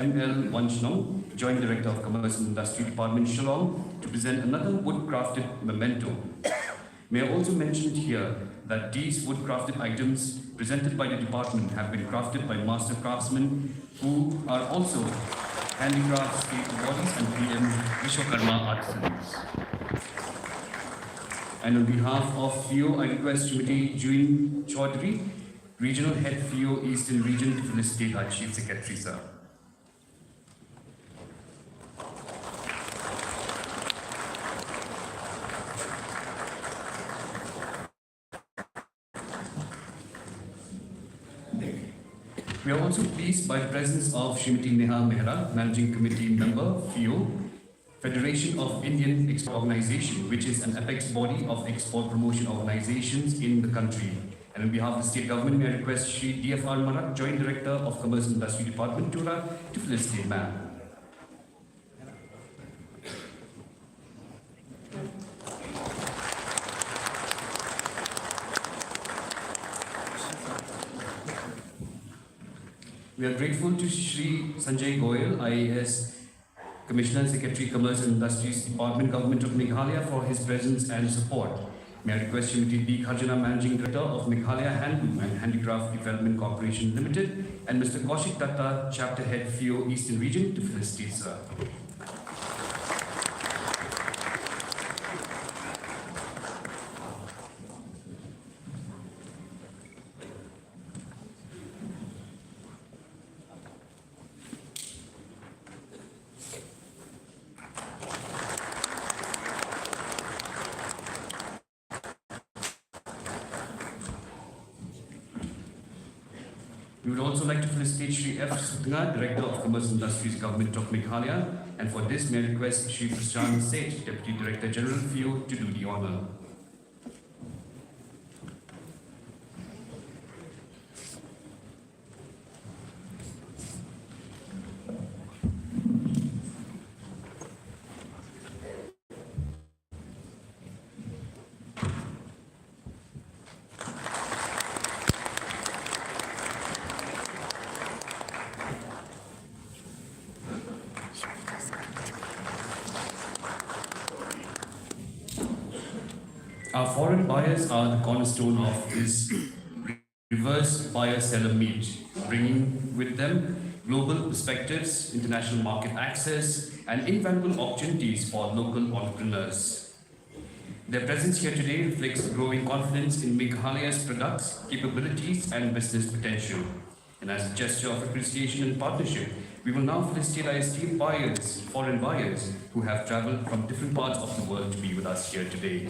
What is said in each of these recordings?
M.L. Wanchnong, Joint Director of Commerce and Industry Department, Shillong, to present another wood-crafted memento. May I also mention here that these wood-crafted items presented by the department have been crafted by master craftsmen who are also handicraft state bodies and PM Vishwakarma artisans. And on behalf of FIO, I request Srimati Juin Chaudhary, Regional Head FIO Eastern Region, to felicitate our Chief Secretary, sir. We are also pleased by the presence of Srimati Neha Mehra, Managing Committee Member, FIO, Federation of Indian Export Organization, which is an apex body of export promotion organizations in the country. And on behalf of the state government, may I request Shri D.F.R. Marak, Joint Director of Commerce and Industry Department, Tura, to felicitate ma'am. We are grateful to Shri Sanjay Goyal, IAS Commissioner, Secretary, Commerce and Industries Department, Government of Meghalaya, for his presence and support. May I request Srimati B. Kharjana, Managing Director of Meghalaya Handloom and Handicraft Development Corporation Limited, and Mr. Kaushik Datta, Chapter Head, FIO Eastern Region, to felicitate, sir. We would also like to felicitate Shri F. Sutna, Director of Commerce and Industries, Government of Meghalaya, and for this, may I request Shri Prashant Seth, Deputy Director General, FIO, to do the honor. Our foreign buyers are the cornerstone of this reverse buyer-seller meet, bringing with them global perspectives, international market access, and invaluable opportunities for local entrepreneurs. Their presence here today reflects growing confidence in Meghalaya's products, capabilities, and business potential. And as a gesture of appreciation and partnership, we will now felicitate our esteemed buyers, foreign buyers, who have traveled from different parts of the world to be with us here today.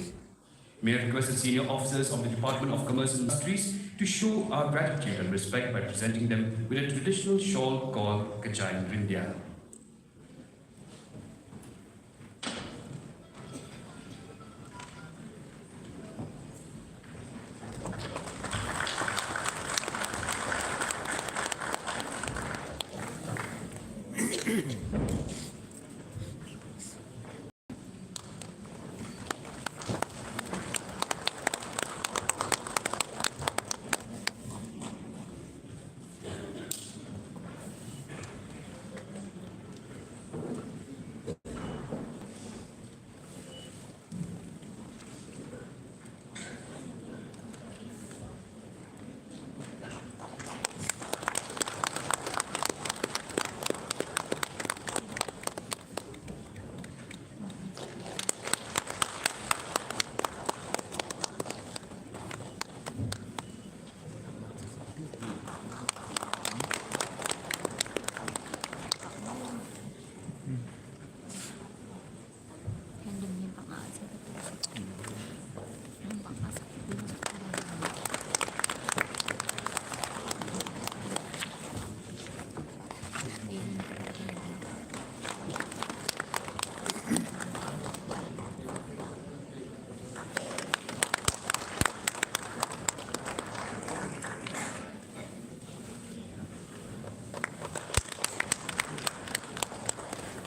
May I request the senior officers of the Department of Commerce and Industries to show our gratitude and respect by presenting them with a traditional shawl called Kachain Rindya.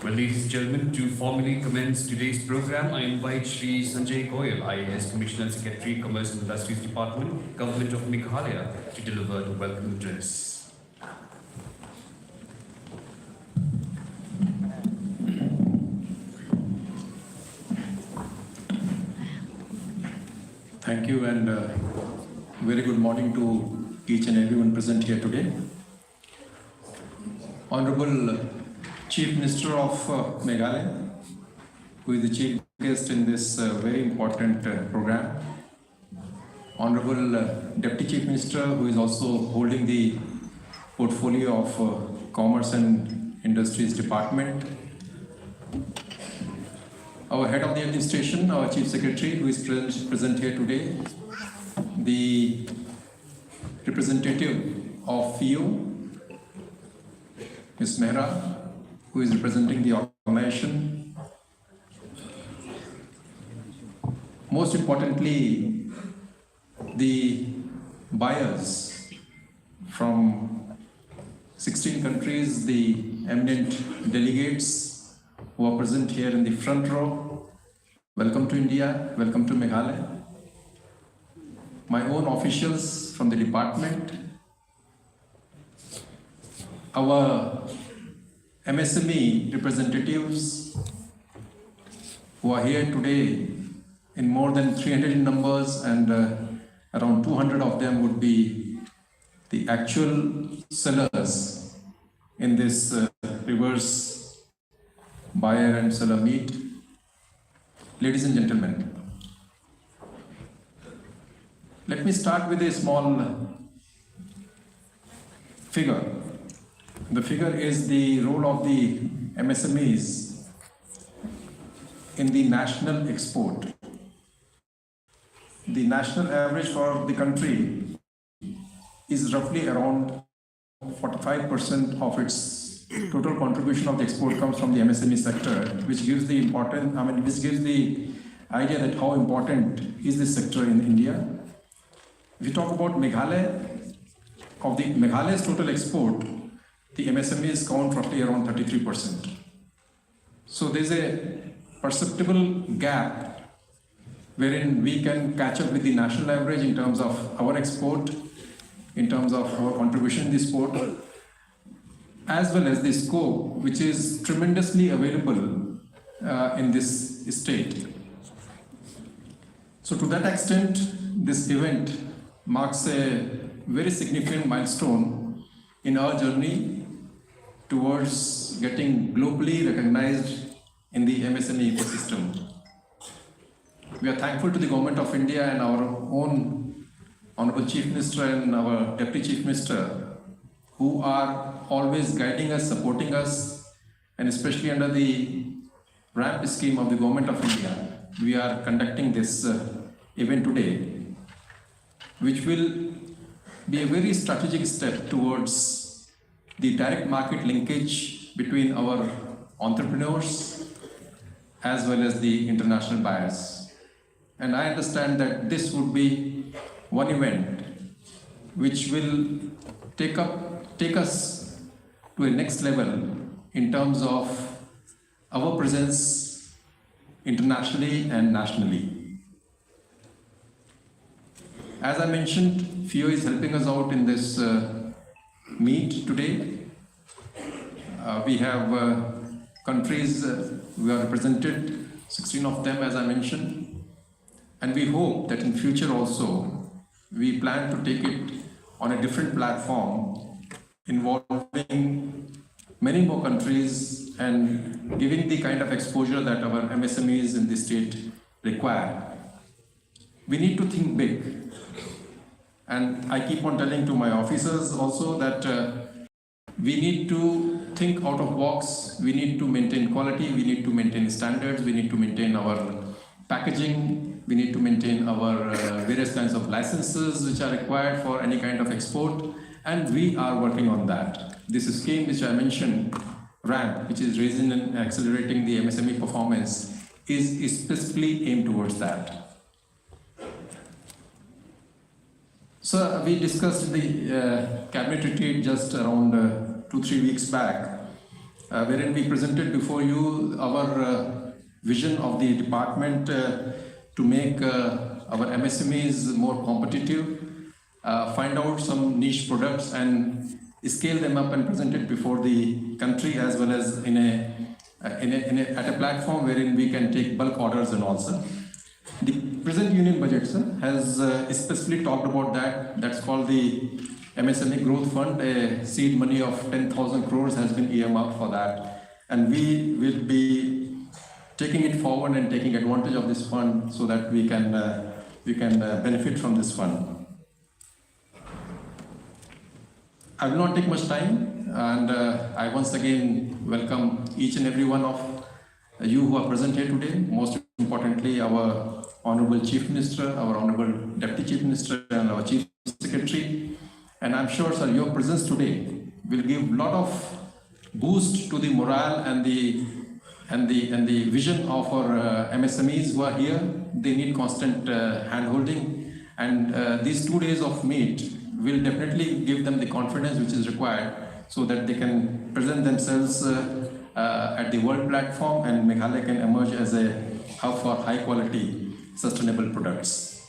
Well, ladies and gentlemen, to formally commence today's program, I invite Shri Sanjay Goyal, IAS Commissioner Secretary, Commerce and Industries Department, Government of Meghalaya, to deliver the welcome address. Thank you, and very good morning to each and everyone present here today. Honorable Chief Minister of Meghalaya, who is the chief guest in this very important program. Honorable Deputy Chief Minister, who is also holding the portfolio of Commerce and Industries Department. Our head of the administration, our Chief Secretary, who is present here today. The representative of FIO, Ms. Mehra, who is representing the organization. Most importantly, the buyers from 16 countries, the eminent delegates who are present here in the front row. Welcome to India, welcome to Meghalaya. My own officials from the department, our MSME representatives who are here today in more than 300 in numbers, and around 200 of them would be the actual sellers in this reverse buyer and seller meet. Ladies and gentlemen, let me start with a small figure. The figure is the role of the MSMEs in the national export. The national average for the country is roughly around 45% of its total contribution of the export comes from the MSME sector, which gives the which gives the idea that how important is this sector in India. If you talk about Meghalaya, of the Meghalaya's total export, the MSMEs count roughly around 33%. So there's a perceptible gap wherein we can catch up with the national average in terms of our export, in terms of our contribution in the sport, as well as the scope, which is tremendously available in this state. So to that extent, this event marks a very significant milestone in our journey towards getting globally recognized in the MSME ecosystem. We are thankful to the Government of India and our own Honorable Chief Minister and our Deputy Chief Minister, who are always guiding us, supporting us, and especially under the RAMP scheme of the Government of India, we are conducting this event today, which will be a very strategic step towards the direct market linkage between our entrepreneurs as well as the international buyers. And I understand that this would be one event which will take us to a next level in terms of our presence internationally and nationally. As I mentioned, FIO is helping us out in this meet today. We have countries we are represented, 16 of them as I mentioned, and we hope that in future also we plan to take it on a different platform involving many more countries and giving the kind of exposure that our MSMEs in the state require. We need to think big. And I keep on telling to my officers also that we need to think out of box, we need to maintain quality, we need to maintain standards, we need to maintain our packaging, we need to maintain our various kinds of licenses which are required for any kind of export, and we are working on that. This scheme which I mentioned, RAMP, which is raising and accelerating the MSME performance, is specifically aimed towards that. So we discussed the cabinet retreat just around 2-3 weeks back, wherein we presented before you our vision of the department to make our MSMEs more competitive, find out some niche products and scale them up and present it before the country, as well as at a platform wherein we can take bulk orders and also. The present union budget, sir, has specifically talked about that. That's called the MSME Growth Fund. A seed money of 10,000 crores has been earmarked for that. And we will be taking it forward and taking advantage of this fund so that we can benefit from this fund. I will not take much time, and I once again welcome each and every one of you who are present here today. Most importantly, our Honorable Chief Minister, our Honorable Deputy Chief Minister, and our Chief Secretary. And I'm sure, sir, your presence today will give a lot of boost to the morale and the vision of our MSMEs who are here. They need constant hand-holding, and these 2 days of meet will definitely give them the confidence which is required so that they can present themselves at the world platform, and Meghalaya can emerge as a hub for high-quality, sustainable products.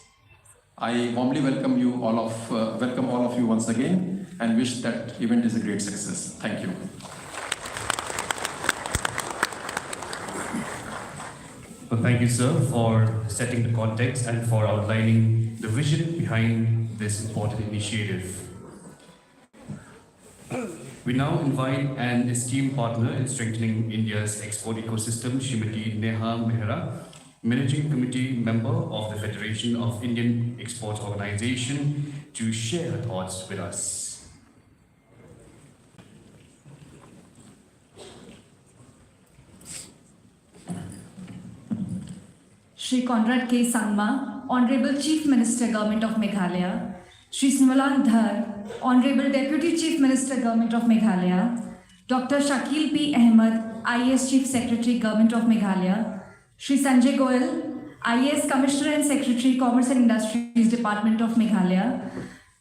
I warmly welcome all of you once again, and wish that event is a great success. Thank you. Well, thank you, sir, for setting the context and for outlining the vision behind this important initiative. We now invite an esteemed partner in strengthening India's export ecosystem, Srimati Neha Mehra, Managing Committee member of the Federation of Indian Exports Organization, to share her thoughts with us. Shri Conrad K. Sangma, Honorable Chief Minister, Government of Meghalaya, Shri Simran Dhar, Honorable Deputy Chief Minister, Government of Meghalaya, Dr. Shakil P. Ahmed, IAS Chief Secretary, Government of Meghalaya, Shri Sanjay Goyal, IAS Commissioner and Secretary, Commerce and Industries, Department of Meghalaya,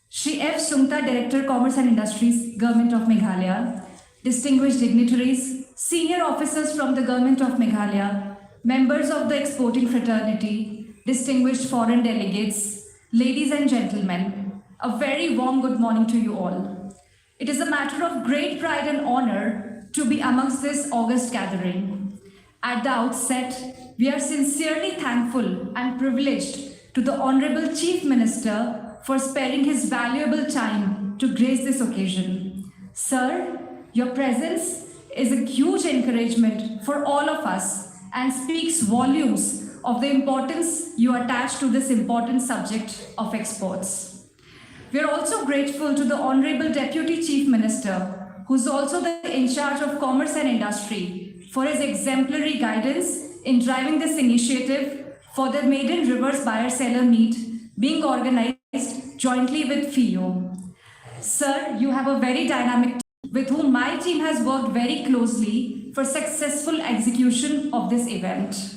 Shri F. Sungta, Director, Commerce and Industries, Government of Meghalaya, distinguished dignitaries, senior officers from the Government of Meghalaya, members of the exporting fraternity, distinguished foreign delegates, ladies and gentlemen, a very warm good morning to you all. It is a matter of great pride and honor to be amongst this august gathering. At the outset, we are sincerely thankful and privileged to the Honorable Chief Minister for sparing his valuable time to grace this occasion. Sir, your presence is a huge encouragement for all of us and speaks volumes of the importance you attach to this important subject of exports. We are also grateful to the Honorable Deputy Chief Minister, who is also in charge of Commerce and Industry, for his exemplary guidance in driving this initiative for the Maiden Reverse Buyer-Seller Meet being organized jointly with FIO. Sir, you have a very dynamic team with whom my team has worked very closely for successful execution of this event.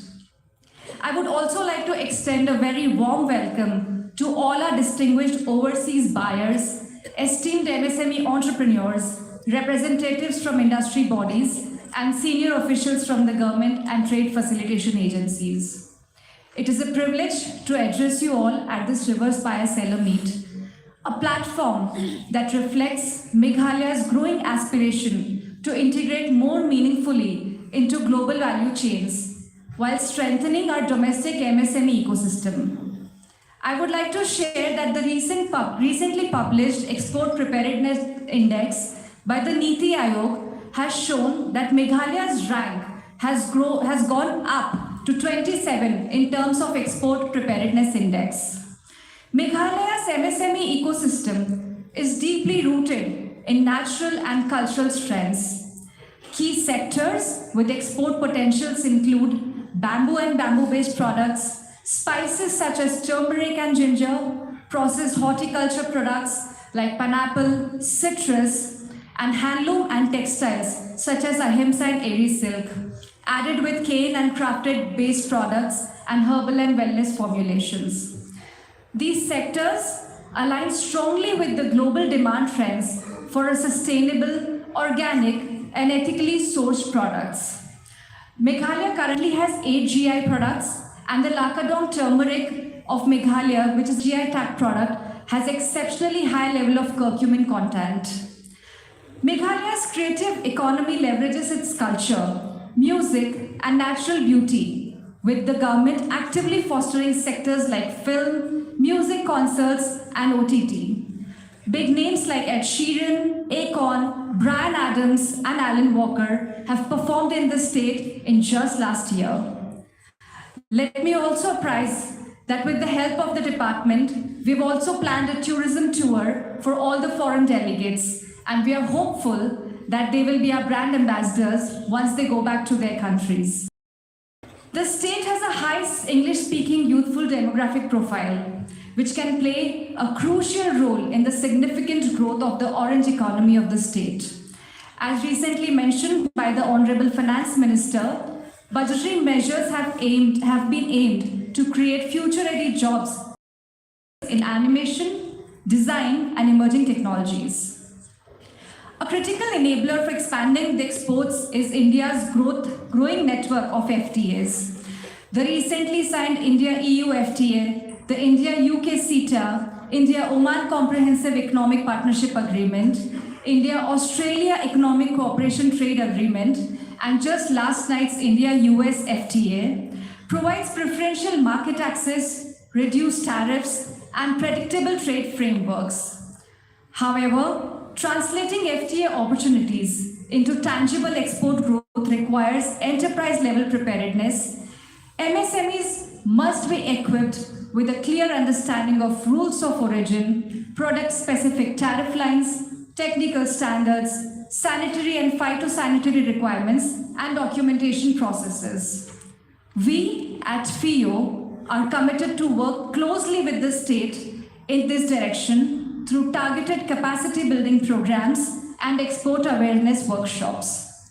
I would also like to extend a very warm welcome to all our distinguished overseas buyers, esteemed MSME entrepreneurs, representatives from industry bodies, and senior officials from the government and trade facilitation agencies. It is a privilege to address you all at this Reverse Buyer-Seller Meet, a platform that reflects Meghalaya's growing aspiration to integrate more meaningfully into global value chains while strengthening our domestic MSME ecosystem. I would like to share that the recently published Export Preparedness Index by the Niti Aayog has shown that Meghalaya's rank has gone up to 27 in terms of Export Preparedness Index. Meghalaya's MSME ecosystem is deeply rooted in natural and cultural strengths. Key sectors with export potentials include bamboo and bamboo-based products, spices such as turmeric and ginger, processed horticulture products like pineapple, citrus, and handloom and textiles such as ahimsa and eri silk, added with cane and crafted based products and herbal and wellness formulations. These sectors align strongly with the global demand trends for a sustainable, organic, and ethically sourced products. Meghalaya currently has 8 GI products, and the Lakadong turmeric of Meghalaya, which is a GI tag product, has exceptionally high level of curcumin content. Meghalaya's creative economy leverages its culture, music, and natural beauty, with the government actively fostering sectors like film, music, concerts, and OTT. Big names like Ed Sheeran, Akon, Bryan Adams, and Alan Walker have performed in the state in just last year. Let me also apprise that with the help of the department, we've also planned a tourism tour for all the foreign delegates, and we are hopeful that they will be our brand ambassadors once they go back to their countries. The state has a high English-speaking youthful demographic profile, which can play a crucial role in the significant growth of the orange economy of the state. As recently mentioned by the Honorable Finance Minister, budgetary measures have been aimed to create future-ready jobs in animation, design, and emerging technologies. A critical enabler for expanding the exports is India's growing network of FTAs. The recently signed India-EU FTA, the India-UK CETA, India-Oman Comprehensive Economic Partnership Agreement, India-Australia Economic Cooperation Trade Agreement, and just last night's India-US FTA provides preferential market access, reduced tariffs, and predictable trade frameworks. However, translating FTA opportunities into tangible export growth requires enterprise-level preparedness. MSMEs must be equipped with a clear understanding of rules of origin, product-specific tariff lines, technical standards, sanitary and phytosanitary requirements, and documentation processes. We at FIO are committed to work closely with the state in this direction through targeted capacity building programs and export awareness workshops.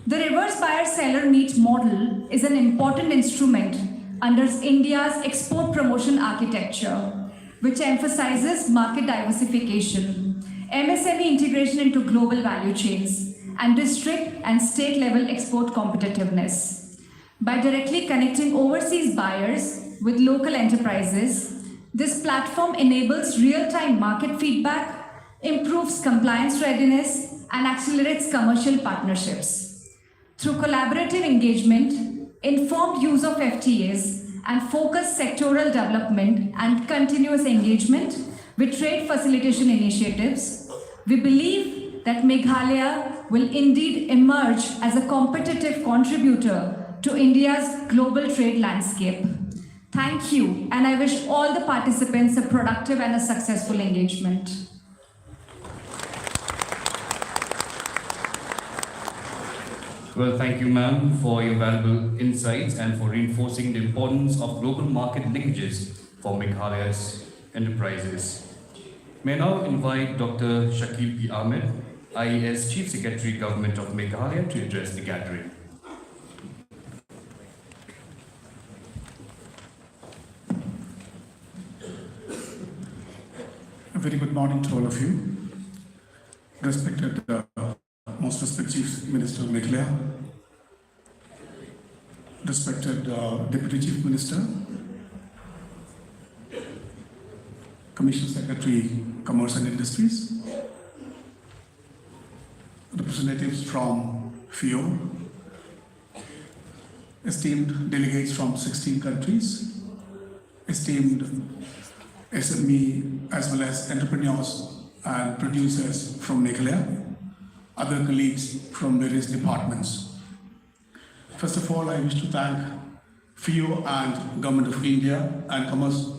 The reverse buyer-seller meet model is an important instrument under India's export promotion architecture, which emphasizes market diversification, MSME integration into global value chains, and district and state-level export competitiveness. By directly connecting overseas buyers with local enterprises, this platform enables real-time market feedback, improves compliance readiness, and accelerates commercial partnerships. Through collaborative engagement, informed use of FTAs, and focused sectoral development and continuous engagement with trade facilitation initiatives, we believe that Meghalaya will indeed emerge as a competitive contributor to India's global trade landscape. Thank you, and I wish all the participants a productive and a successful engagement. Well, thank you, ma'am, for your valuable insights and for reinforcing the importance of global market linkages for Meghalaya's enterprises. May I now invite Dr. Shakil P. Ahmed, IAS Chief Secretary, Government of Meghalaya, to address the gathering. A very good morning to all of you. Respected, most respected Chief Minister of Meghalaya, respected Deputy Chief Minister, Commissioner Secretary, Commerce and Industries, representatives from FIO, esteemed delegates from 16 countries, esteemed SME as well as entrepreneurs and producers from Meghalaya, other colleagues from various departments. First of all, I wish to thank FIO and Government of India and Commerce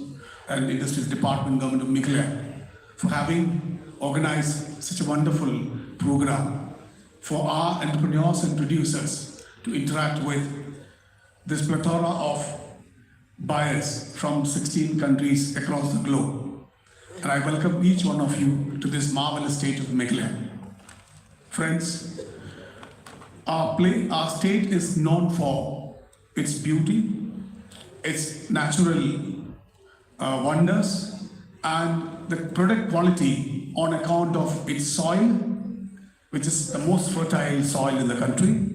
and Industries Department, Government of Meghalaya, for having organized such a wonderful program for our entrepreneurs and producers to interact with this plethora of buyers from 16 countries across the globe. And I welcome each one of you to this marvelous state of Meghalaya. Friends, our state is known for its beauty, its natural wonders, and the product quality on account of its soil, which is the most fertile soil in the country,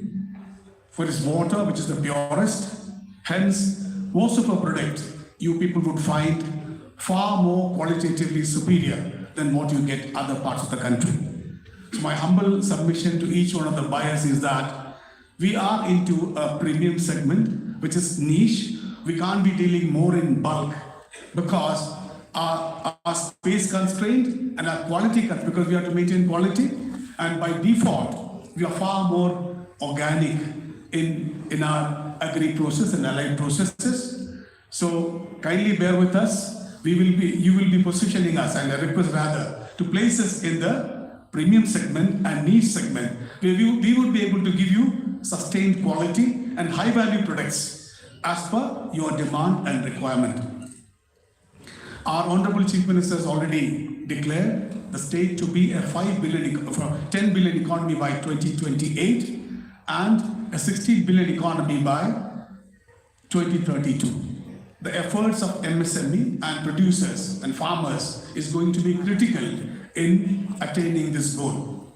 for its water, which is the purest. Hence, most of our products you people would find far more qualitatively superior than what you get other parts of the country. So my humble submission to each one of the buyers is that we are into a premium segment which is niche. We can't be dealing more in bulk because our space constraint and our quality because we have to maintain quality, and by default we are far more organic in our agri process and allied processes. So kindly bear with us. You will be positioning us, and I request rather to place us in the premium segment and niche segment, where we would be able to give you sustained quality and high value products as per your demand and requirement. Our Honorable Chief Minister has already declared the state to be a 10 billion economy by 2028 and a 16 billion economy by 2032. The efforts of MSME and producers and farmers is going to be critical in attaining this goal.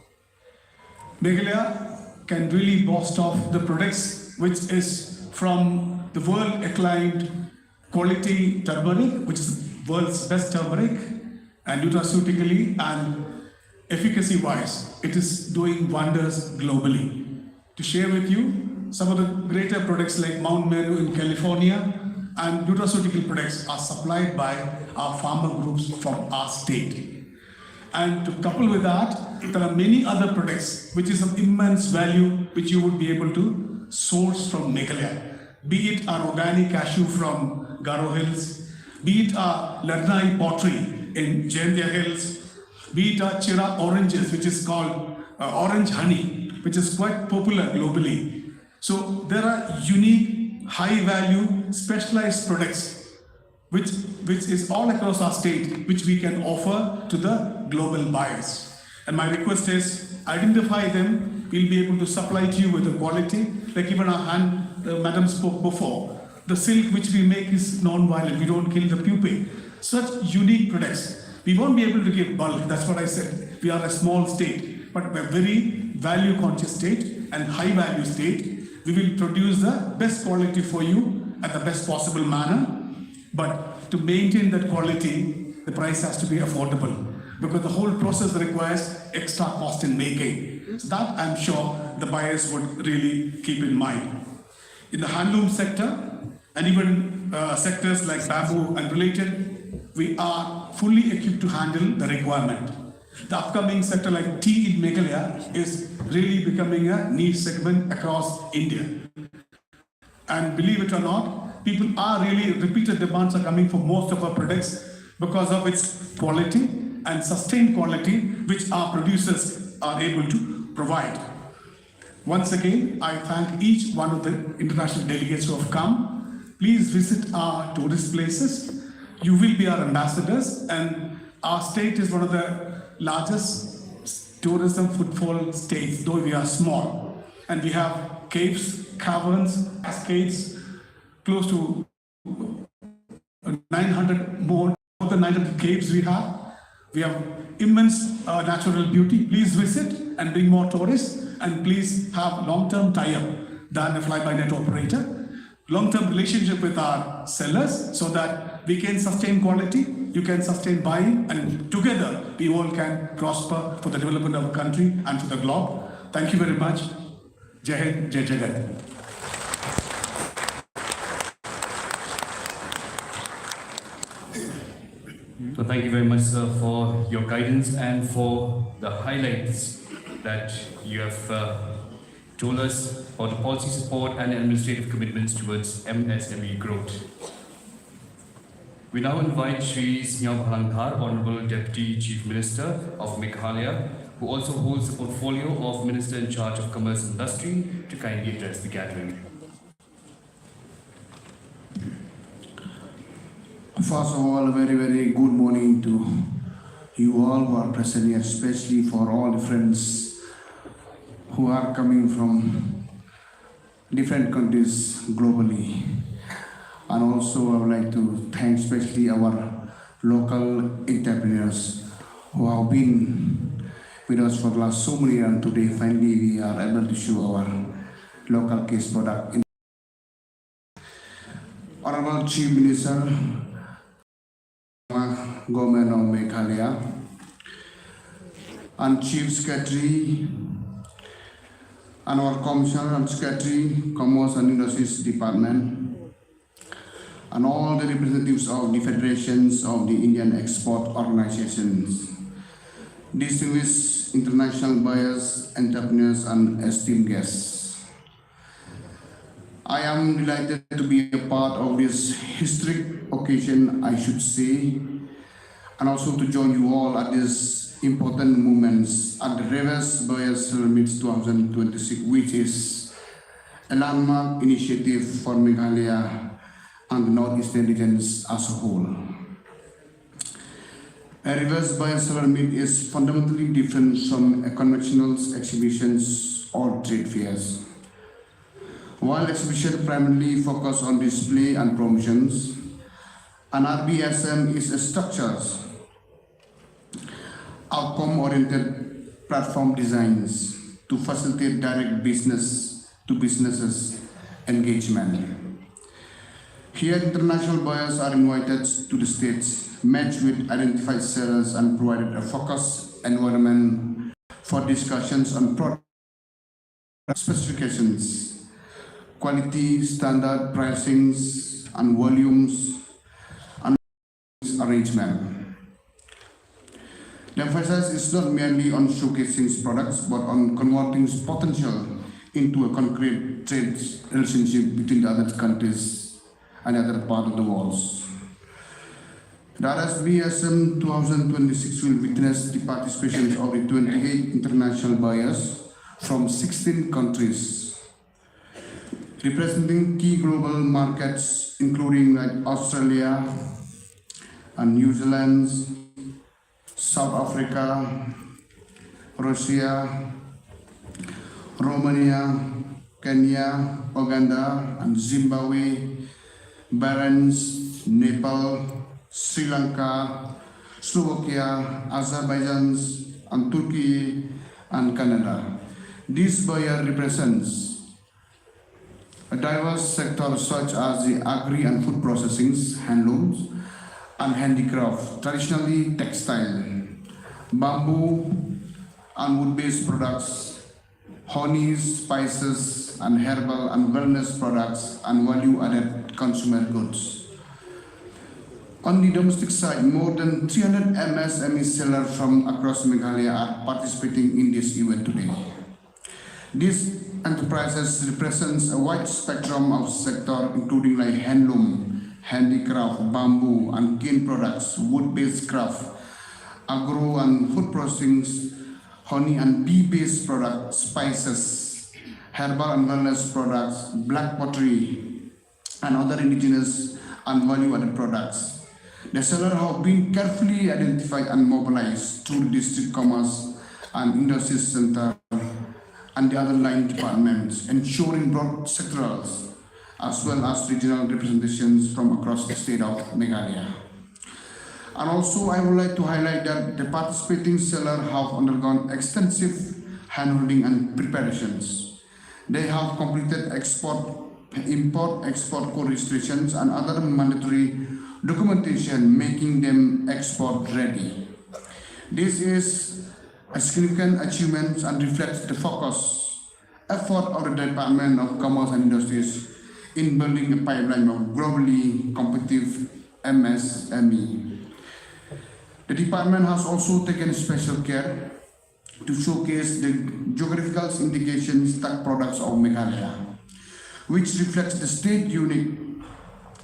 Meghalaya can really boast of the products which is from the world acclaimed quality turmeric, which is the world's best turmeric, and nutraceutically and efficacy-wise, it is doing wonders globally. To share with you, some of the greater products like Mount Meru in California and nutraceutical products are supplied by our farmer groups from our state. And to couple with that, there are many other products which is of immense value which you would be able to source from Meghalaya. Be it our organic cashew from Garo Hills, be it our Ladnai pottery in Jaintia Hills, be it our Chira oranges, which is called orange honey, which is quite popular globally. So there are unique, high value, specialized products which is all across our state, which we can offer to the global buyers. And my request is, identify them, we'll be able to supply to you with the quality, like even our madam spoke before. The silk which we make is non-violent, we don't kill the pupae. Such unique products. We won't be able to give bulk, that's what I said. We are a small state, but we're a very value-conscious state and high-value state. We will produce the best quality for you at the best possible manner. But to maintain that quality, the price has to be affordable because the whole process requires extra cost in making. So that I'm sure the buyers would really keep in mind. In the handloom sector and even sectors like bamboo and related, we are fully equipped to handle the requirement. The upcoming sector like tea in Meghalaya is really becoming a niche segment across India. And believe it or not, people are really, repeated demands are coming for most of our products because of its quality and sustained quality which our producers are able to provide. Once again, I thank each one of the international delegates who have come. Please visit our tourist places. You will be our ambassadors, and our state is one of the largest tourism footfall states, though we are small. And we have caves, caverns, cascades, close to 900 more than 900 caves we have. We have immense natural beauty. Please visit and bring more tourists, and please have long-term tie-up than a fly-by-night operator. Long-term relationship with our sellers so that we can sustain quality, you can sustain buying, and together we all can prosper for the development of our country and for the globe. Thank you very much. Jai Hind, Jai Jagat. So thank you very much, sir, for your guidance and for the highlights that you have told us for the policy support and administrative commitments towards MSME growth. We now invite Shri Snyao Bhalankar, Honorable Deputy Chief Minister of Meghalaya, who also holds the portfolio of Minister in charge of Commerce and Industry, to kindly address the gathering. First of all, a very, very good morning to you all who are present here, especially for all the friends who are coming from different countries globally. And also I would like to thank especially our local entrepreneurs who have been with us for the last so many years, and today finally we are able to show our local case product. Honorable Chief Minister, Government of Meghalaya, and Chief Secretary and our Commissioner and Secretary, Commerce and Industries Department, and all the representatives of the federations of the Indian export organizations, distinguished international buyers, entrepreneurs, and esteemed guests. I am delighted to be a part of this historic occasion, I should say, and also to join you all at this important moments at the Reverse Buyers Summit 2026, which is a landmark initiative for Meghalaya and the Northeastern regions as a whole. A Reverse Buyers Summit is fundamentally different from a conventional exhibitions or trade fairs. While exhibitions primarily focus on display and promotions, an RBSM is a structured, outcome-oriented platform designs to facilitate direct business-to-businesses engagement. Here, international buyers are invited to the stage, matched with identified sellers, and provided a focused environment for discussions on product specifications, quality, standard pricings, and volumes, and arrangement. The emphasis is not merely on showcasing products, but on converting potential into a concrete trade relationship between the other countries and other part of the world. The RSBSM 2026 will witness the participation of the 28 international buyers from 16 countries, representing key global markets including like Australia and New Zealand, South Africa, Russia, Romania, Kenya, Uganda, and Zimbabwe, Bahrain, Nepal, Sri Lanka, Slovakia, Azerbaijan, and Turkey, and Canada. This buyer represents a diverse sector such as the agri and food processing, handlooms, and handicraft, traditionally textile, bamboo and wood-based products, honeys, spices, and herbal and wellness products, and value-added consumer goods. On the domestic side, more than 300 MSME sellers from across Meghalaya are participating in this event today. These enterprises represents a wide spectrum of sector, including like handloom, handicraft, bamboo and cane products, wood-based craft, agro and food processing, honey and bee-based products, spices, herbal and wellness products, black pottery, and other indigenous and value-added products. The sellers have been carefully identified and mobilized through the District Commerce and Industry Center and the other line departments, ensuring broad sectorals as well as regional representations from across the state of Meghalaya. And also, I would like to highlight that the participating sellers have undergone extensive handholding and preparations. They have completed import-export code registrations and other mandatory documentation, making them export ready. This is a significant achievement and reflects the focus, effort of the Department of Commerce and Industries in building a pipeline of globally competitive MSME. The department has also taken special care to showcase the geographical indication stock products of Meghalaya, which reflects the state unique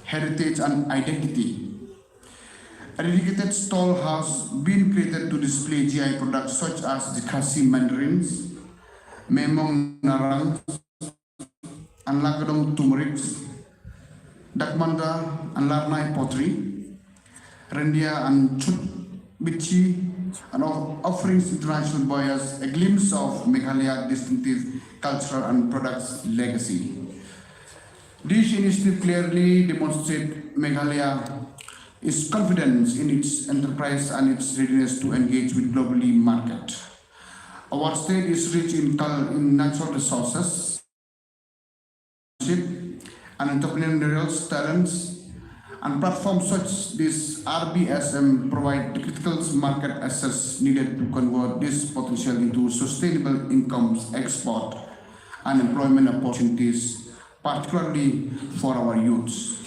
heritage and identity. A dedicated stall has been created to display GI products such as the Khasi mandarins, Memong narang, and Lagadong turmerics, Dakmanda and Larnai pottery, Rendia and Chut Bichi, and offering international buyers a glimpse of Meghalaya's distinctive cultural and products legacy. This initiative clearly demonstrates Meghalaya is confident in its enterprise and its readiness to engage with globally market. Our state is rich in natural resources and entrepreneurial talents, and platforms such as this RBSM provide the critical market access needed to convert this potential into sustainable incomes, export, and employment opportunities, particularly for our youths.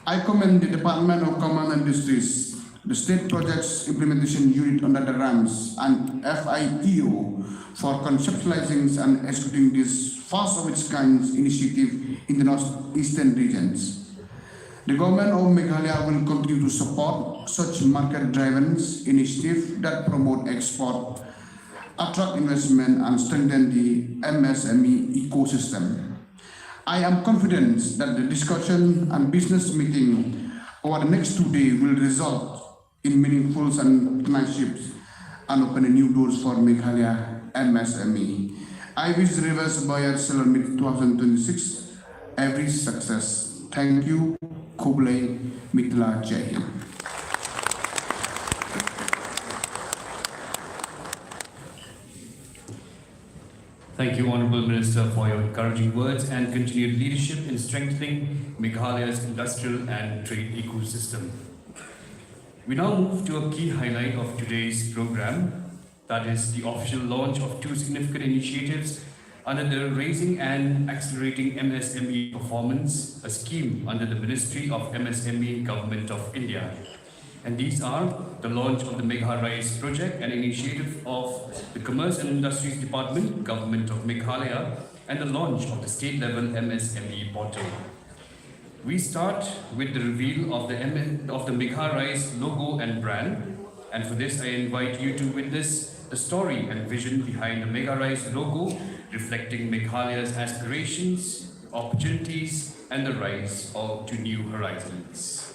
I commend the Department of Commerce and Industries, the State Projects Implementation Unit under the RAMS, and FITO for conceptualizing and executing this first of its kind initiative in the northeastern regions. The government of Meghalaya will continue to support such market-driven initiatives that promote export, attract investment, and strengthen the MSME ecosystem. I am confident that the discussion and business meeting over the next 2 days will result in meaningful partnerships and open new doors for Meghalaya MSME. I wish the Reverse Buyer Seller Meet 2026 every success. Thank you. Kublai Mitla Jai Hind. Thank you, Honourable Minister, for your encouraging words and continued leadership in strengthening Meghalaya's industrial and trade ecosystem. We now move to a key highlight of today's program, that is the official launch of two significant initiatives under the Raising and Accelerating MSME Performance, a scheme under the Ministry of MSME, Government of India. And these are the launch of the Megha Rise project, an initiative of the Commerce and Industries Department, Government of Meghalaya, and the launch of the state-level MSME portal. We start with the reveal of the Megha Rise logo and brand. And for this, I invite you to witness the story and vision behind the Megha Rise logo, reflecting Meghalaya's aspirations, opportunities, and the rise to new horizons.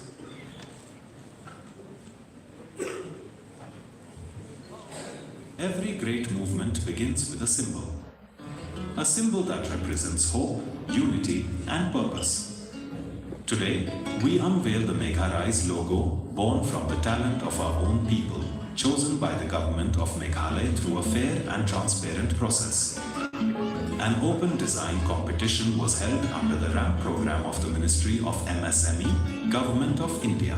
Every great movement begins with a symbol that represents hope, unity, and purpose. Today, we unveil the Megha Rise logo, born from the talent of our own people, chosen by the government of Meghalaya through a fair and transparent process. An open design competition was held under the RAM program of the Ministry of MSME, Government of India.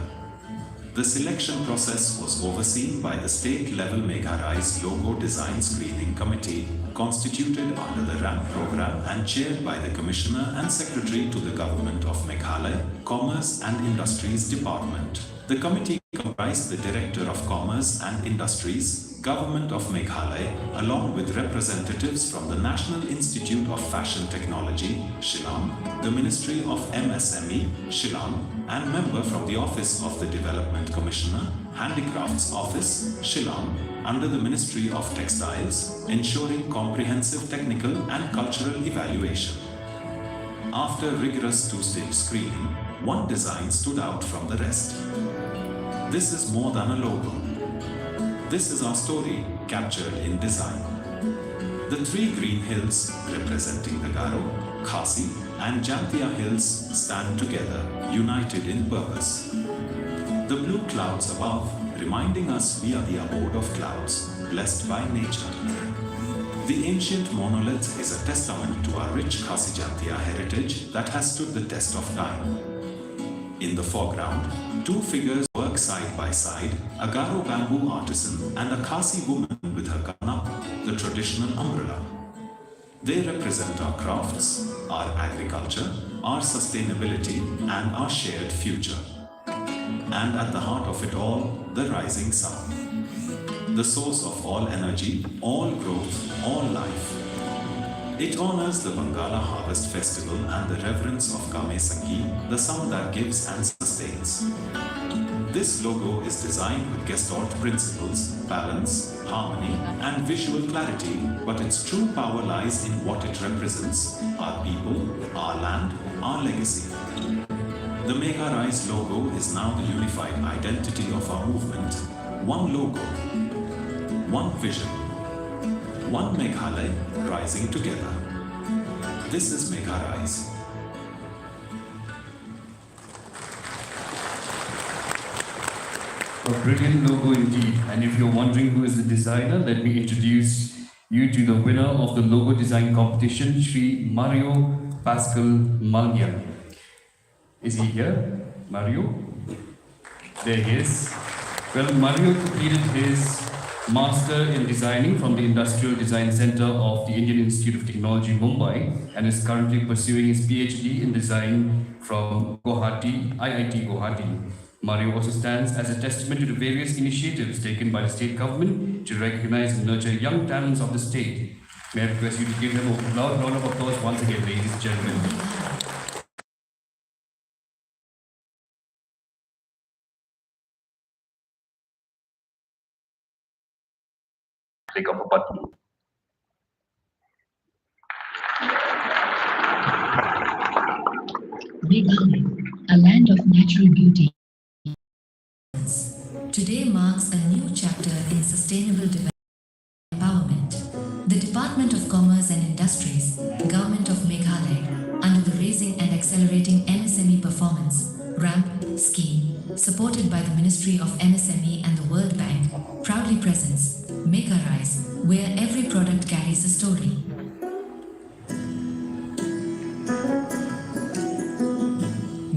The selection process was overseen by the state-level Megha Rise logo design screening committee, constituted under the RAM program and chaired by the Commissioner and Secretary to the Government of Meghalaya, Commerce and Industries Department. The committee comprised the Director of Commerce and Industries, Government of Meghalaya, along with representatives from the National Institute of Fashion Technology, Shillong, the Ministry of MSME, Shillong, and member from the Office of the Development Commissioner, Handicrafts Office, Shillong, under the Ministry of Textiles, ensuring comprehensive technical and cultural evaluation. After rigorous two-stage screening, one design stood out from the rest. This is more than a logo. This is our story captured in design. The three green hills representing the Garo, Khasi, and Jantia hills stand together, united in purpose. The blue clouds above reminding us we are the abode of clouds, blessed by nature. The ancient monolith is a testament to our rich Khasi Jantia heritage that has stood the test of time. In the foreground, two figures work side by side, a Garo bamboo artisan and a Khasi woman with her kanap, the traditional umbrella. They represent our crafts, our agriculture, our sustainability, and our shared future. And at the heart of it all, the rising sun. The source of all energy, all growth, all life. It honors the Bangala Harvest Festival and the reverence of Kame Sangi, the sun that gives and sustains. This logo is designed with Gestalt principles, balance, harmony, and visual clarity, but its true power lies in what it represents, our people, our land, our legacy. The Megha Rise logo is now the unified identity of our movement. One logo, one vision, one Meghalaya rising together. This is Megha Rise. A brilliant logo indeed. And if you're wondering who is the designer, let me introduce you to the winner of the logo design competition, Sri Mario Pascal Malmian. Is he here? Mario? There he is. Well, Mario completed his Master in Designing from the Industrial Design Center of the Indian Institute of Technology, Mumbai, and is currently pursuing his PhD in Design from Guwahati, IIT Guwahati. Mario also stands as a testament to the various initiatives taken by the state government to recognize and nurture young talents of the state. May I request you to give them a loud round of applause once again, ladies and gentlemen. Click of a button. Meghalaya, a land of natural beauty. Today marks a new chapter in sustainable development empowerment. The Department of Commerce and Industries, Government of Meghalaya, under the Raising and Accelerating MSME Performance (RAMP) scheme, supported by the Ministry of MSME and the World Bank, proudly presents Make a Rise, where every product carries a story.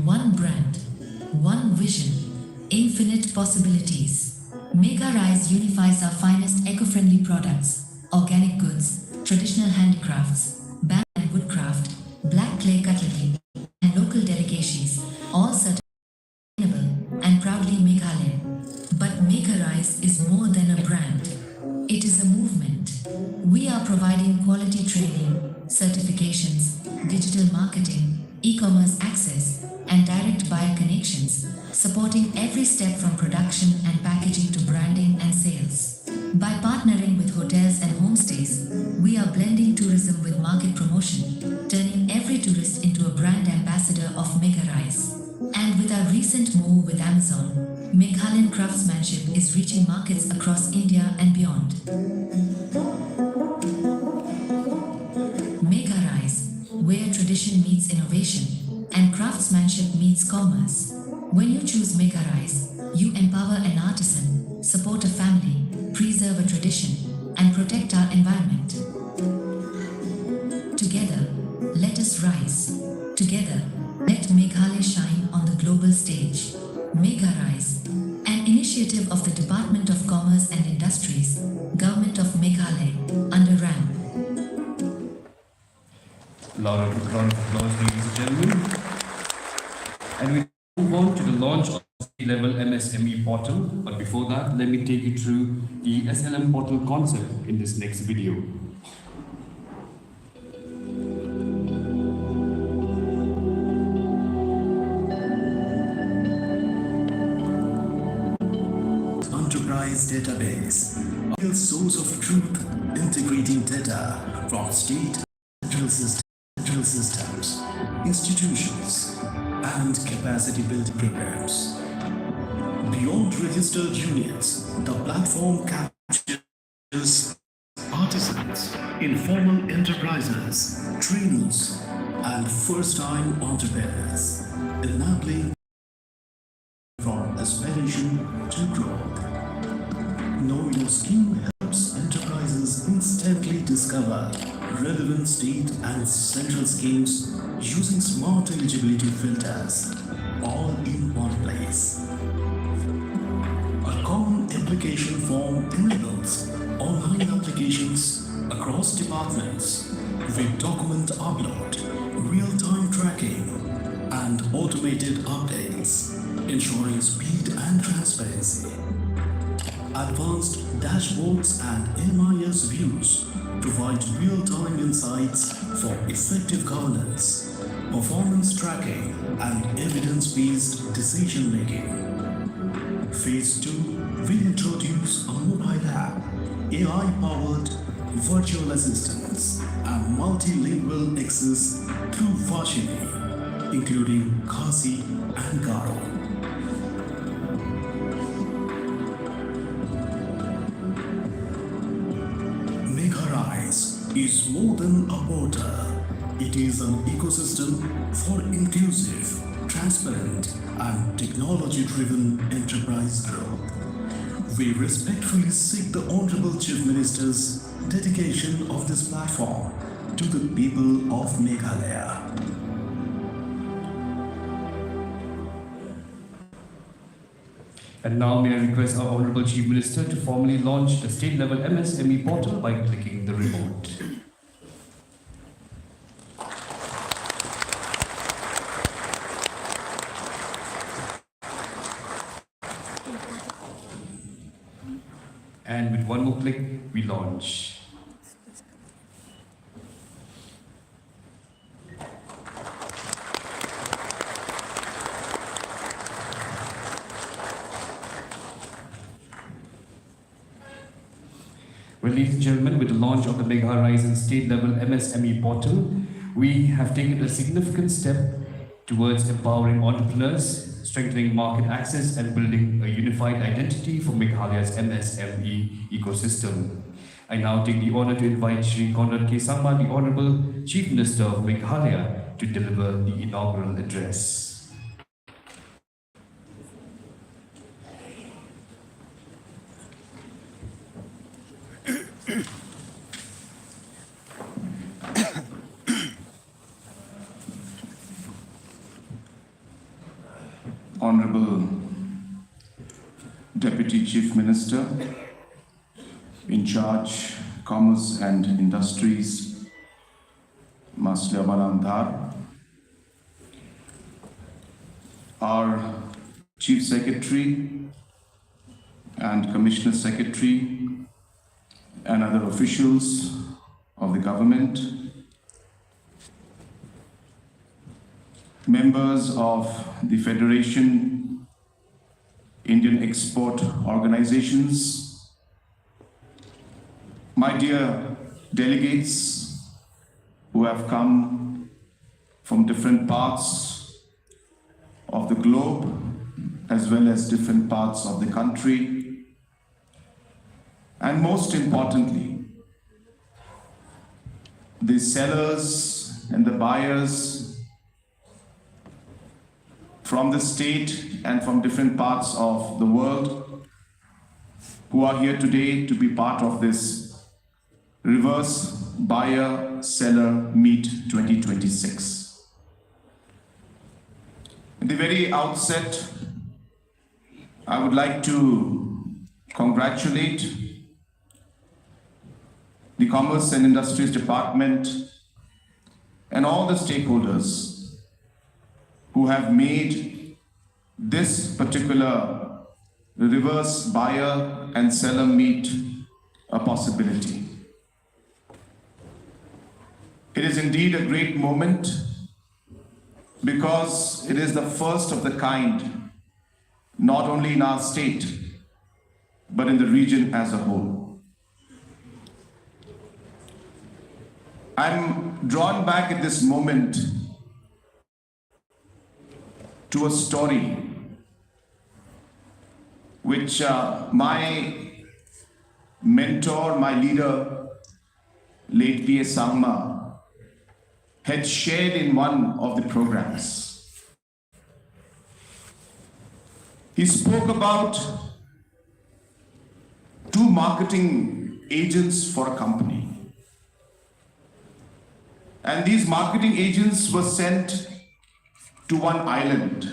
One brand, one vision, infinite possibilities. Make a Rise unifies our finest eco-friendly products, organic goods, traditional handicrafts, bamboo and woodcraft, black clay cutlery, and local delicacies, all sustainable and proudly Meghalaya. But Make a Rise is more than a brand. It is a movement. We are providing quality training, certifications, digital marketing, e-commerce access, and direct buyer connections, supporting every step from production and packaging to branding and sales. By partnering with hotels and homestays, we are blending tourism with market promotion, turning every tourist into a brand ambassador of Make a Rise. And with our recent move with Amazon, Meghalayan craftsmanship is reaching markets across India and beyond. Make a Rise, where tradition meets innovation and craftsmanship meets commerce. When you choose Make a Rise, you empower an artisan, support a family, preserve a tradition, and protect our environment. Together, let us rise. Together, let Meghalaya shine on the global stage. Make a Rise, an initiative of the Department of Commerce and Industries, Government of Meghalaya, under RAM. Round of applause, ladies and gentlemen. And we move on to the launch of the state-level MSME portal. But before that, let me take you through the SLM portal concept in this next video. Enterprise database, a real source of truth, integrating data from state central systems, institutions, and capacity building programs. Beyond registered units, the platform captures artisans, informal enterprises, trainees, and first-time entrepreneurs, enabling from aspiration to growth. Know Your Scheme helps enterprises instantly discover relevant state and central schemes using smart eligibility filters, all in one place. A common application form enables online applications across departments with document upload, real-time tracking, and automated updates, ensuring speed and transparency. Advanced dashboards and MIS views provide real-time insights for effective governance, performance tracking, and evidence-based decision-making. Phase 2 will introduce a mobile app, AI-powered virtual assistants, and multilingual access through Vashini, including Khasi and Garo. Is more than a portal. It is an ecosystem for inclusive, transparent, and technology-driven enterprise growth. We respectfully seek the Honorable Chief Minister's dedication of this platform to the people of Meghalaya. And now may I request our Honorable Chief Minister to formally launch the state-level MSME portal by clicking the remote. And with one more click, we launch. Well, ladies and gentlemen, with the launch of the Mega Horizon state-level MSME portal, we have taken a significant step towards empowering entrepreneurs, strengthening market access, and building a unified identity for Meghalaya's MSME ecosystem. I now take the honor to invite Shri Conrad K. Sangma, the Honorable Chief Minister of Meghalaya, to deliver the inaugural address. Honorable Deputy Chief Minister in charge Commerce and Industries, Master Simpo, our Chief Secretary and Commissioner Secretary and other officials of the government, members of the Federation, Indian Export Organizations, my dear delegates who have come from different parts of the globe as well as different parts of the country, and most importantly, the sellers and the buyers from the state and from different parts of the world who are here today to be part of this Reverse Buyer Seller Meet 2026. At the very outset, I would like to congratulate the Commerce and Industries Department and all the stakeholders who have made this particular reverse buyer and seller meet a possibility. It is indeed a great moment because it is the first of the kind, not only in our state, but in the region as a whole. I'm drawn back at this moment to a story which my mentor, my leader, late P. A. Sangma, had shared in one of the programs. He spoke about two marketing agents for a company. And these marketing agents were sent to one island.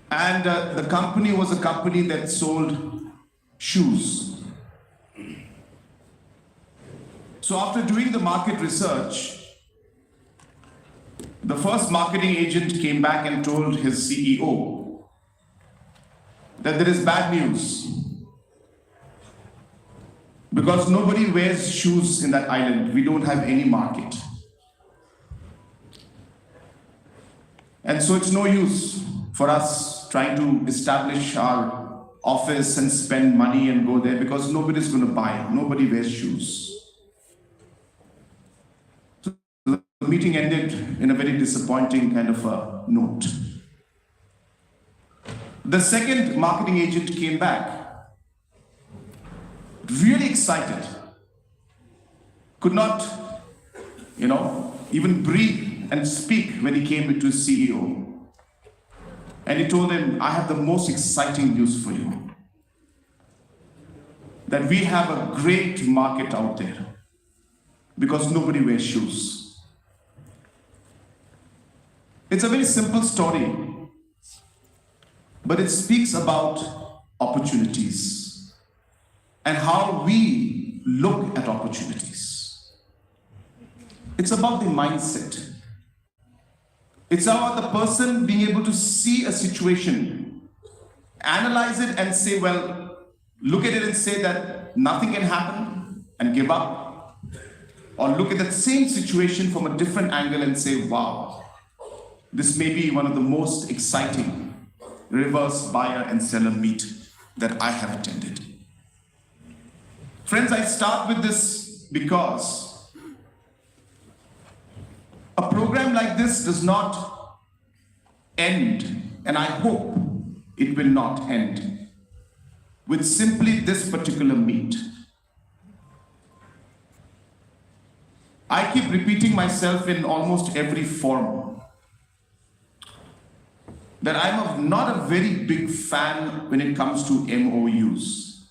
And the company was a company that sold shoes. So after doing the market research, the first marketing agent came back and told his CEO that there is bad news because nobody wears shoes in that island. We don't have any market. And so it's no use for us trying to establish our office and spend money and go there because nobody's going to buy. Nobody wears shoes. So the meeting ended in a very disappointing kind of a note. The second marketing agent came back, really excited, could not, even breathe and speak when he came to his CEO. And he told him, I have the most exciting news for you. That we have a great market out there because nobody wears shoes. It's a very simple story. but it speaks about opportunities and how we look at opportunities. It's about the mindset. It's about the person being able to see a situation, analyze it and say, well, look at it and say that nothing can happen and give up. Or look at that same situation from a different angle and say, wow, this may be one of the most exciting reverse buyer and seller meet that I have attended. Friends, I start with this because a program like this does not end, and I hope it will not end, with simply this particular meet. I keep repeating myself in almost every forum that I'm not a very big fan when it comes to MOUs.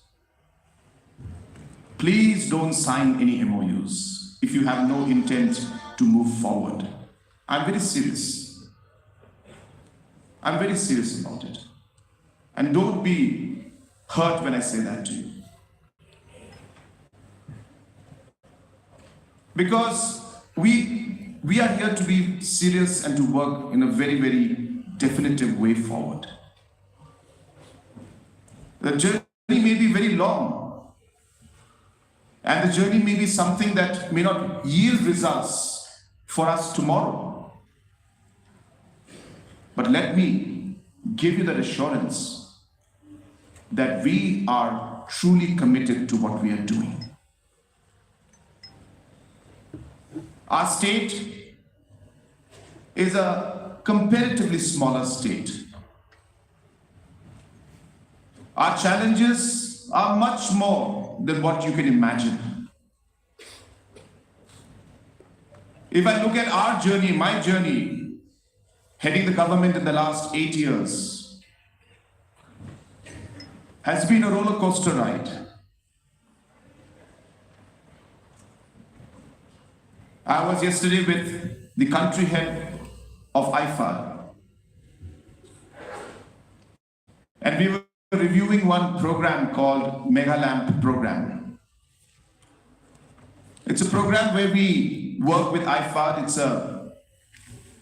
Please don't sign any MOUs if you have no intent to move forward. I'm very serious. I'm very serious about it. And don't be hurt when I say that to you. Because we are here to be serious and to work in a very, very definitive way forward. The journey may be very long, and the journey may be something that may not yield results for us tomorrow. But let me give you that assurance that we are truly committed to what we are doing. Our state is a comparatively smaller state. Our challenges are much more than what you can imagine. If I look at our journey, my journey, heading the government in the last 8 years, has been a roller coaster ride. I was yesterday with the country head of IFAD, and we were reviewing one program called Mega Lamp program. It's a program where we work with IFAD. It's a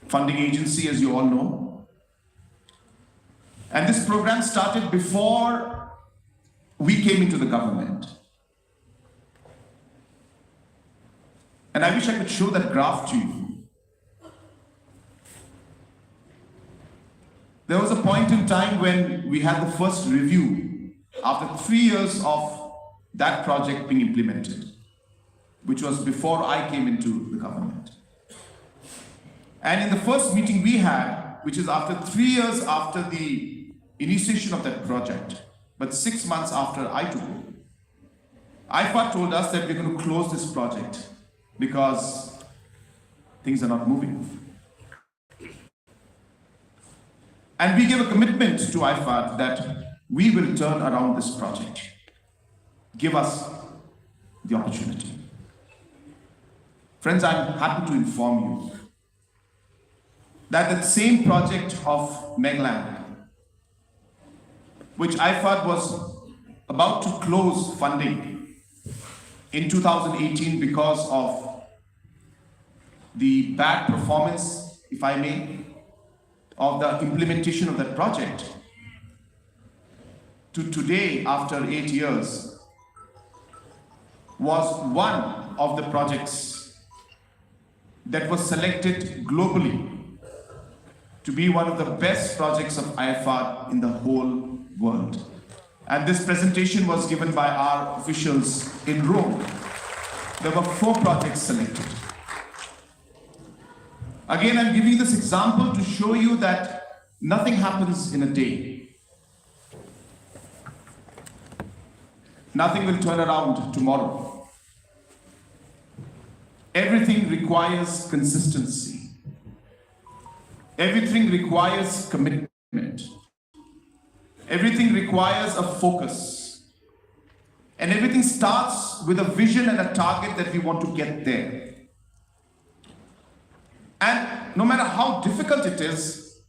funding agency, as you all know. And this program started before we came into the government. And I wish I could show that graph to you. There was a point in time when we had the first review after 3 years of that project being implemented, which was before I came into the government. And in the first meeting we had, which is after 3 years after the initiation of that project, but 6 months after I took over, IFAD told us that we're going to close this project because things are not moving. And we gave a commitment to IFAD that we will turn around this project. Give us the opportunity. Friends, I'm happy to inform you that the same project of Meglamp, which IFAD was about to close funding in 2018 because of the bad performance, if I may, of the implementation of that project, to today, after 8 years, was one of the projects that was selected globally to be one of the best projects of IFAD in the whole world. And this presentation was given by our officials in Rome. There were 4 projects selected. Again, I'm giving you this example to show you that nothing happens in a day. Nothing will turn around tomorrow. Everything requires consistency. Everything requires commitment. Everything requires a focus. And everything starts with a vision and a target that we want to get there. And no matter how difficult it is,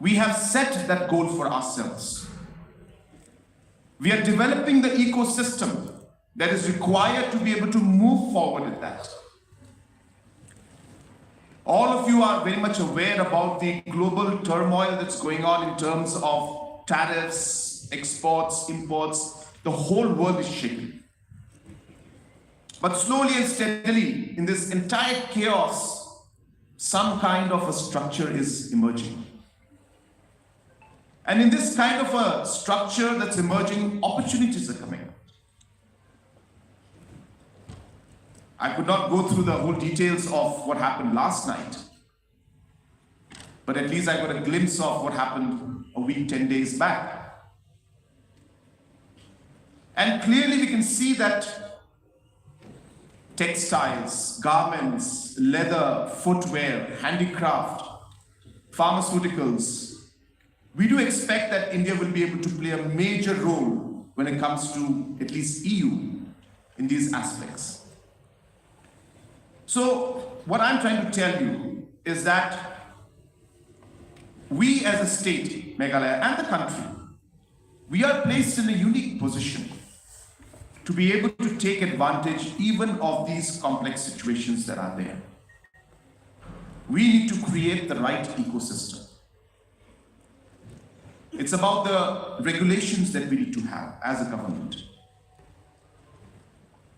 We have set that goal for ourselves. We are developing the ecosystem that is required to be able to move forward with that. All of you are very much aware about the global turmoil that's going on in terms of tariffs, exports, imports. The whole world is shaking. But slowly and steadily, in this entire chaos, some kind of a structure is emerging. And in this kind of a structure that's emerging, opportunities are coming. I could not go through the whole details of what happened last night, but at least I got a glimpse of what happened a week, 10 days back. And clearly we can see that textiles, garments, leather, footwear, handicraft, pharmaceuticals, we do expect that India will be able to play a major role when it comes to at least EU in these aspects. So what I'm trying to tell you is that we as a state, Meghalaya, and the country, we are placed in a unique position to be able to take advantage even of these complex situations that are there. We need to create the right ecosystem. It's about the regulations that we need to have as a government.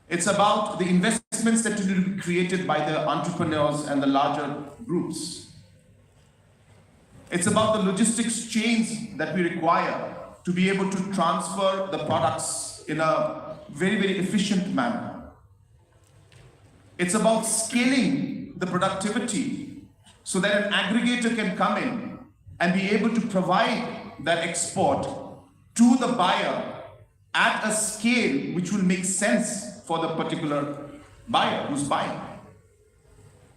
It's about the investments that need to be created by the entrepreneurs and the larger groups. It's about the logistics chains that we require to be able to transfer the products in a very, very efficient manner. It's about scaling the productivity so that an aggregator can come in and be able to provide that export to the buyer at a scale which will make sense for the particular buyer who's buying.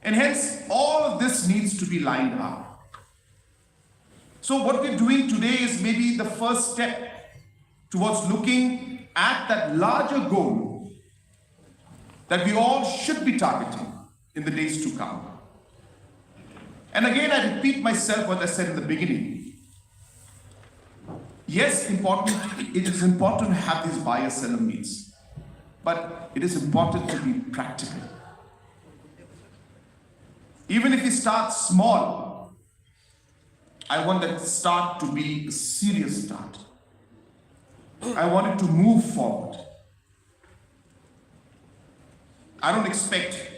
And hence, all of this needs to be lined up. So what we're doing today is maybe the first step towards looking at that larger goal that we all should be targeting in the days to come. And again, I repeat myself what I said in the beginning. Yes, it is important to have these buyer-seller meets, but it is important to be practical. Even if you start small, I want that start to be a serious start. I want it to move forward. I don't expect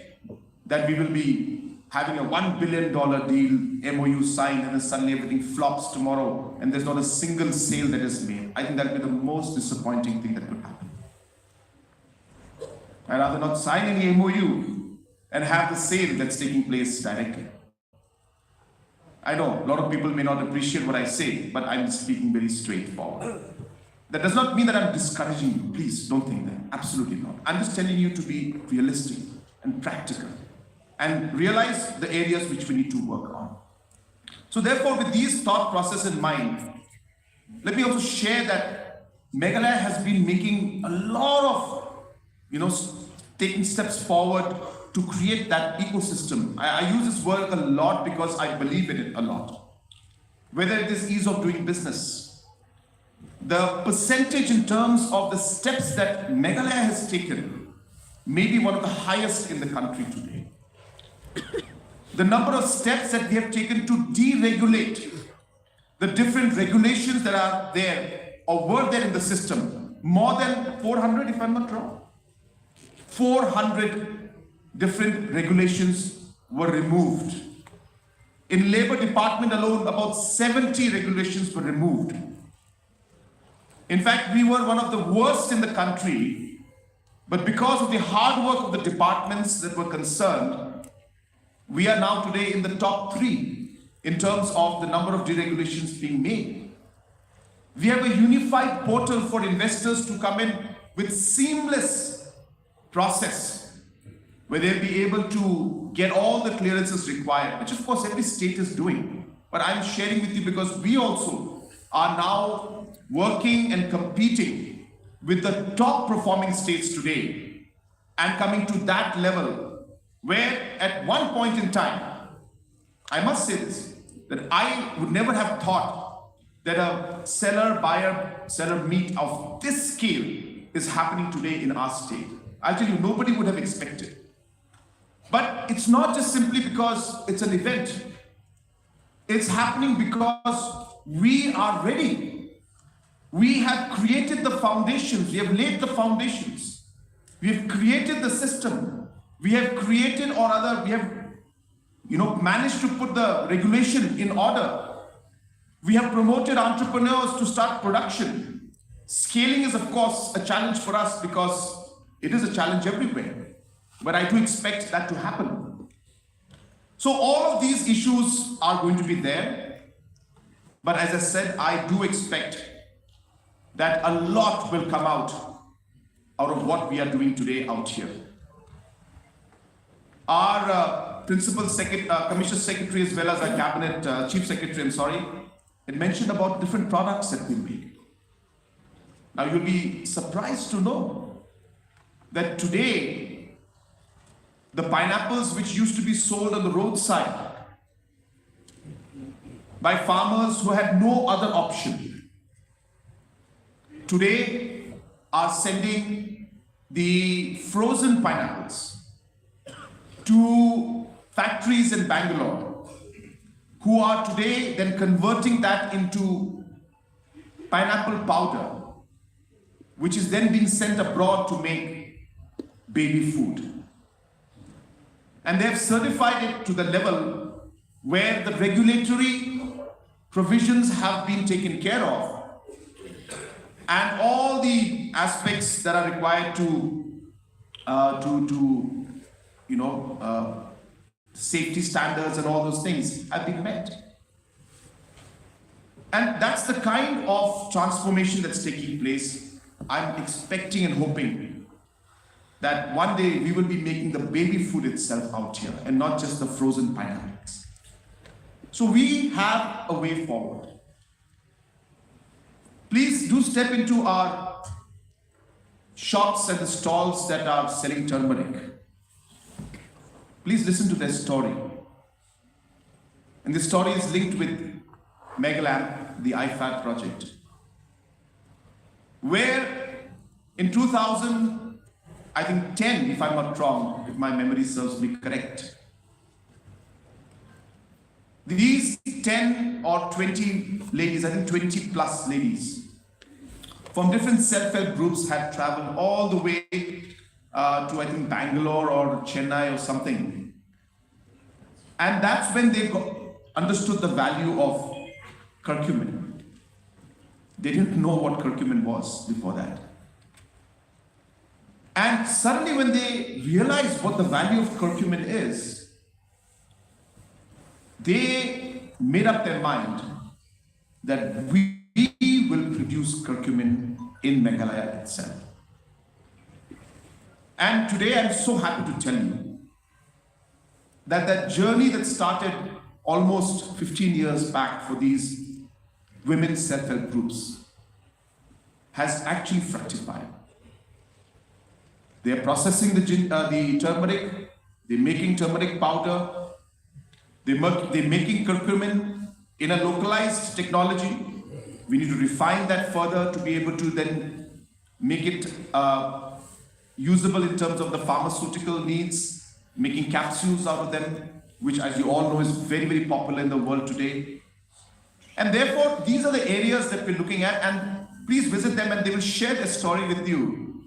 that we will be having a $1 billion deal, MOU signed, and then suddenly everything flops tomorrow and there's not a single sale that is made. I think that would be the most disappointing thing that could happen. I'd rather not sign any MOU and have the sale that's taking place directly. I know a lot of people may not appreciate what I say, but I'm speaking very straightforward. That does not mean that I'm discouraging you. Please don't think that. Absolutely not. I'm just telling you to be realistic and practical and realize the areas which we need to work on. So therefore, with these thought process in mind, let me also share that Meghalaya has been making a lot of, taking steps forward to create that ecosystem. I use this word a lot because I believe in it a lot. Whether it is ease of doing business, the percentage in terms of the steps that Meghalaya has taken may be one of the highest in the country today. The number of steps that we have taken to deregulate the different regulations that are there or were there in the system, more than 400 if I'm not wrong. 400 different regulations were removed. In Labor Department alone, about 70 regulations were removed. In fact, we were one of the worst in the country, but because of the hard work of the departments that were concerned, we are now today in the top 3 in terms of the number of deregulations being made. We have a unified portal for investors to come in with seamless process where they'll be able to get all the clearances required, which of course every state is doing. But I'm sharing with you because we also are now working and competing with the top performing states today and coming to that level where at one point in time, I must say this, that I would never have thought that a seller meet of this scale is happening today in our state. I'll tell you, nobody would have expected. But it's not just simply because it's an event. It's happening because we are ready. We have created the foundations. We have laid the foundations. We have created the system. We have created, or rather, we have managed to put the regulation in order. We have promoted entrepreneurs to start production. Scaling is, of course, a challenge for us because it is a challenge everywhere. But I do expect that to happen. So all of these issues are going to be there. But as I said, I do expect that a lot will come out of what we are doing today out here. Our Commissioner Secretary, as well as our Cabinet Chief Secretary, had mentioned about different products that we make. Now you'll be surprised to know that today, the pineapples which used to be sold on the roadside by farmers who had no other option, today are sending the frozen pineapples to factories in Bangalore, who are today then converting that into pineapple powder, which is then being sent abroad to make baby food. And they have certified it to the level where the regulatory provisions have been taken care of, and all the aspects that are required safety standards and all those things have been met. And that's the kind of transformation that's taking place. I'm expecting and hoping that one day we will be making the baby food itself out here and not just the frozen pineapples. So we have a way forward. Please do step into our shops and the stalls that are selling turmeric. Please listen to their story. And this story is linked with Megalamp, the IFAD project, where in 2010, if I'm not wrong, if my memory serves me correct, these 10 or 20 ladies, I think 20 plus ladies, from different self-help groups had traveled all the way to, I think, Bangalore or Chennai or something. And that's when they understood the value of curcumin. They didn't know what curcumin was before that. And suddenly when they realized what the value of curcumin is, they made up their mind that we will produce curcumin in Meghalaya itself. And today I'm so happy to tell you that that journey that started almost 15 years back for these women's self-help groups has actually fructified. They are processing the turmeric, they're making turmeric powder, they're making curcumin in a localized technology. We need to refine that further to be able to then make it usable in terms of the pharmaceutical needs, making capsules out of them, which, as you all know, is very, very popular in the world today. And therefore, these are the areas that we're looking at, and please visit them and they will share their story with you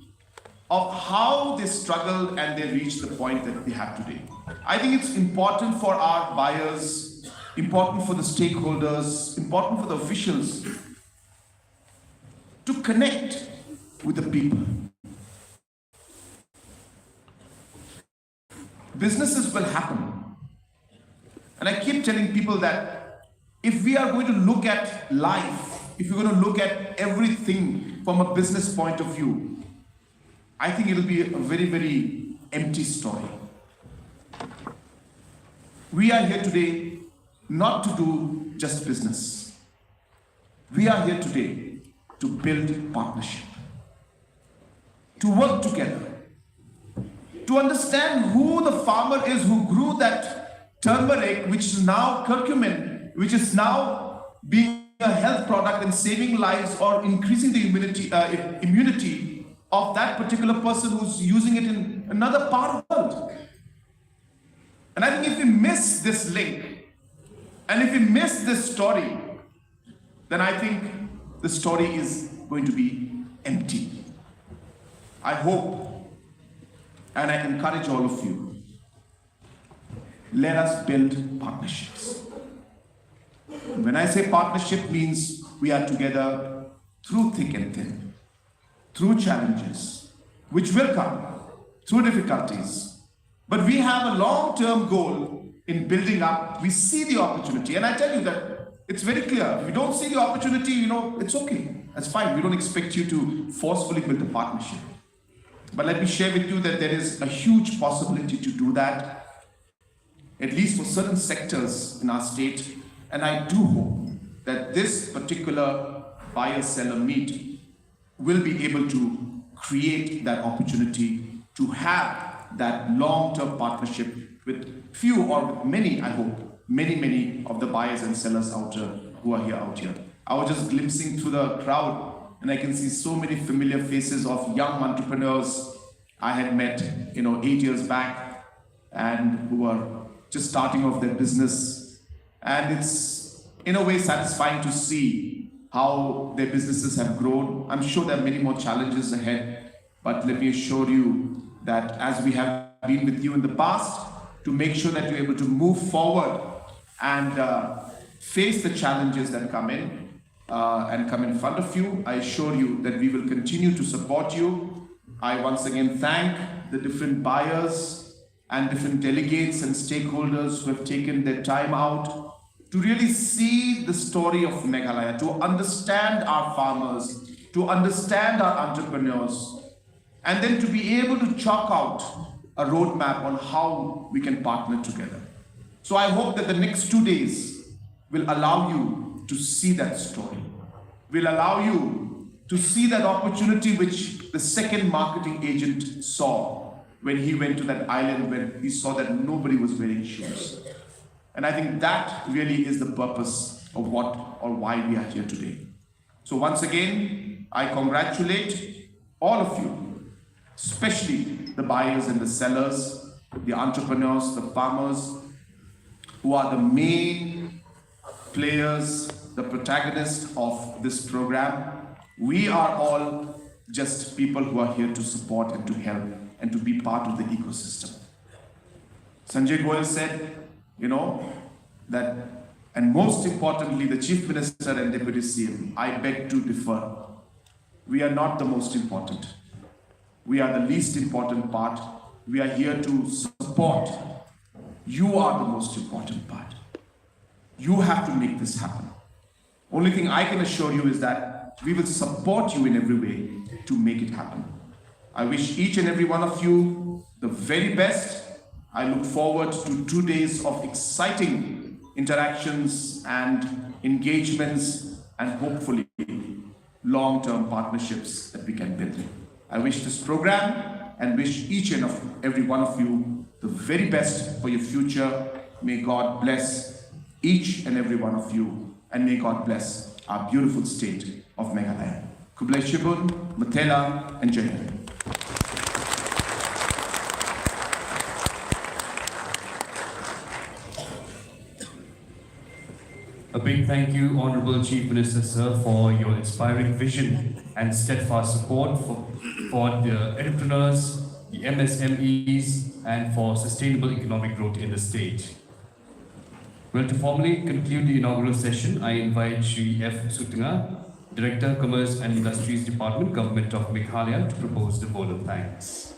of how they struggled and they reached the point that they have today. I think it's important for our buyers, important for the stakeholders, important for the officials to connect with the people. Businesses will happen. And I keep telling people that if we are going to look at life, if you're going to look at everything from a business point of view, I think it'll be a very, very empty story. We are here today not to do just business. We are here today to build partnership, to work together, to understand who the farmer is who grew that turmeric, which is now curcumin, which is now being a health product and saving lives or increasing the immunity of that particular person who's using it in another part of the world. And I think if we miss this link, and if we miss this story, then I think the story is going to be empty. I hope, and I encourage all of you, let us build partnerships. When I say partnership, means we are together through thick and thin, through challenges, which will come, through difficulties. But we have a long-term goal in building up. We see the opportunity, and I tell you that it's very clear. If you don't see the opportunity, it's okay. That's fine. We don't expect you to forcefully build a partnership. But let me share with you that there is a huge possibility to do that, at least for certain sectors in our state. And I do hope that this particular buyer-seller meet will be able to create that opportunity to have that long-term partnership with few or with many, I hope, many of the buyers and sellers out who are out here. I was just glimpsing through the crowd and I can see so many familiar faces of young entrepreneurs I had met, 8 years back, and who are just starting off their business. And it's in a way satisfying to see how their businesses have grown. I'm sure there are many more challenges ahead, but let me assure you that as we have been with you in the past, to make sure that you're able to move forward and face the challenges that come in and come in front of you, I assure you that we will continue to support you. I once again thank the different buyers and different delegates and stakeholders who have taken their time out to really see the story of Meghalaya, to understand our farmers, to understand our entrepreneurs, and then to be able to chalk out a roadmap on how we can partner together. So I hope that the next 2 days will allow you to see that story, will allow you to see that opportunity which the second marketing agent saw when he went to that island when he saw that nobody was wearing shoes. And I think that really is the purpose of what or why we are here today. So once again, I congratulate all of you, especially the buyers and the sellers, the entrepreneurs, the farmers, who are the main players, the protagonists of this program. We are all just people who are here to support and to help and to be part of the ecosystem. Sanjay Goyal said, that, and most importantly, the Chief Minister and Deputy CM, I beg to differ. We are not the most important. We are the least important part. We are here to support. You are the most important part. You have to make this happen. Only thing I can assure you is that we will support you in every way to make it happen. I wish each and every one of you the very best. I look forward to 2 days of exciting interactions and engagements and hopefully long-term partnerships that we can build. I wish this program and wish each and every one of you the very best for your future. May God bless each and every one of you, and may God bless our beautiful state of Meghalaya. Kublai Shibun, Matela, and Jai Hind. A big thank you, Honorable Chief Minister, sir, for your inspiring vision and steadfast support for the entrepreneurs, the MSMEs, and for sustainable economic growth in the state. Well, to formally conclude the inaugural session, I invite Shri F. Sutinga, Director, Commerce and Industries Department, Government of Meghalaya, to propose the vote of thanks.